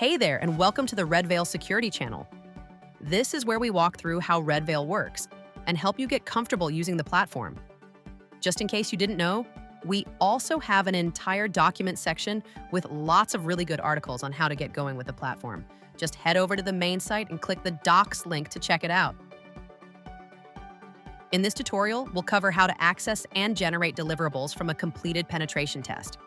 Hey there, and welcome to the RedVeil Security channel. This is where we walk through how RedVeil works and help you get comfortable using the platform. Just in case you didn't know, we also have an entire document section with lots of really good articles on how to get going with the platform. Just head over to the main site and click the docs link to check it out. In this tutorial, we'll cover how to access and generate deliverables from a completed penetration test.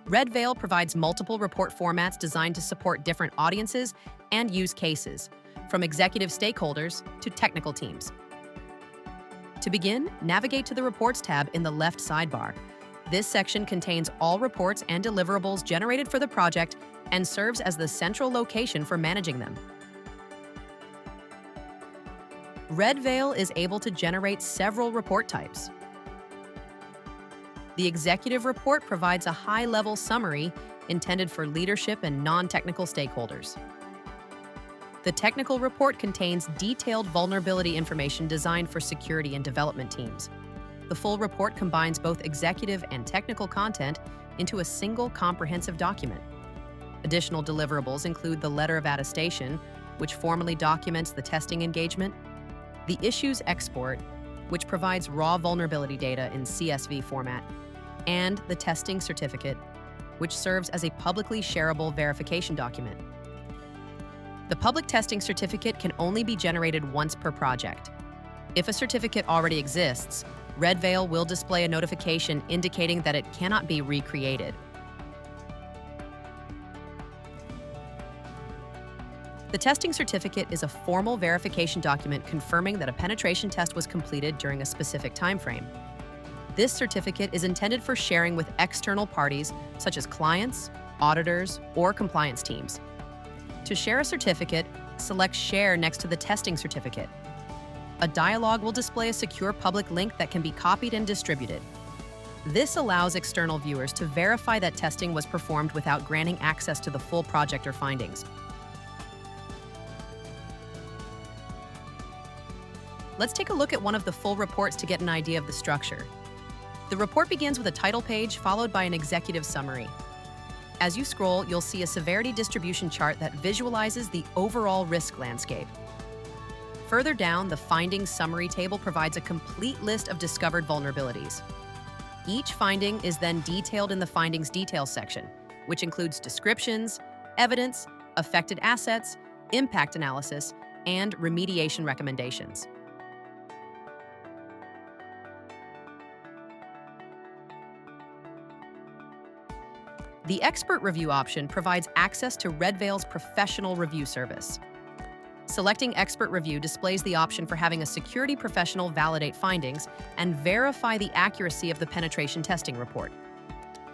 RedVeil provides multiple report formats designed to support different audiences and use cases, from executive stakeholders to technical teams. To begin, navigate to the Reports tab in the left sidebar. This section contains all reports and deliverables generated for the project and serves as the central location for managing them. RedVeil is able to generate several report types. The executive report provides a high-level summary intended for leadership and non-technical stakeholders. The technical report contains detailed vulnerability information designed for security and development teams. The full report combines both executive and technical content into a single comprehensive document. Additional deliverables include the letter of attestation, which formally documents the testing engagement, the issues export, which provides raw vulnerability data in CSV format, and the testing certificate, which serves as a publicly shareable verification document. The public testing certificate can only be generated once per project. If a certificate already exists, RedVeil will display a notification indicating that it cannot be recreated. The testing certificate is a formal verification document confirming that a penetration test was completed during a specific time frame. This certificate is intended for sharing with external parties such as clients, auditors, or compliance teams. To share a certificate, select Share next to the testing certificate. A dialog will display a secure public link that can be copied and distributed. This allows external viewers to verify that testing was performed without granting access to the full project or findings. Let's take a look at one of the full reports to get an idea of the structure. The report begins with a title page followed by an executive summary. As you scroll, you'll see a severity distribution chart that visualizes the overall risk landscape. Further down, the findings summary table provides a complete list of discovered vulnerabilities. Each finding is then detailed in the findings details section, which includes descriptions, evidence, affected assets, impact analysis, and remediation recommendations. The Expert Review option provides access to RedVeil's professional review service. Selecting Expert Review displays the option for having a security professional validate findings and verify the accuracy of the penetration testing report.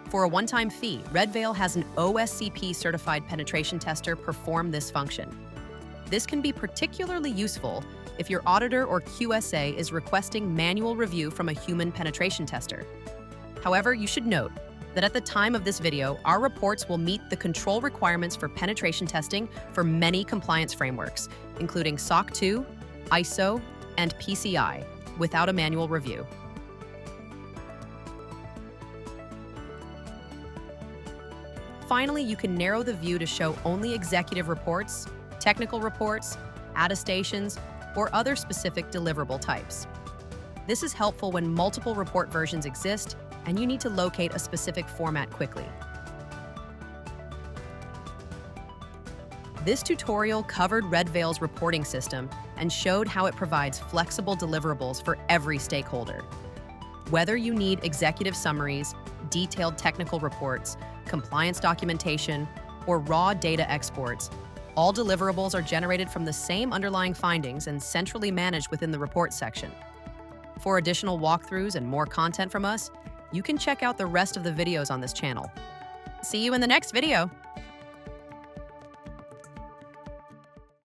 For a one-time fee, RedVeil has an OSCP-certified penetration tester perform this function. This can be particularly useful if your auditor or QSA is requesting manual review from a human penetration tester. However, you should note that at the time of this video, our reports will meet the control requirements for penetration testing for many compliance frameworks, including SOC 2, ISO, and PCI, without a manual review. Finally, you can narrow the view to show only executive reports, technical reports, attestations, or other specific deliverable types. This is helpful when multiple report versions exist and you need to locate a specific format quickly. This tutorial covered RedVeil's reporting system and showed how it provides flexible deliverables for every stakeholder. Whether you need executive summaries, detailed technical reports, compliance documentation, or raw data exports, all deliverables are generated from the same underlying findings and centrally managed within the report section. For additional walkthroughs and more content from us, you can check out the rest of the videos on this channel. See you in the next video!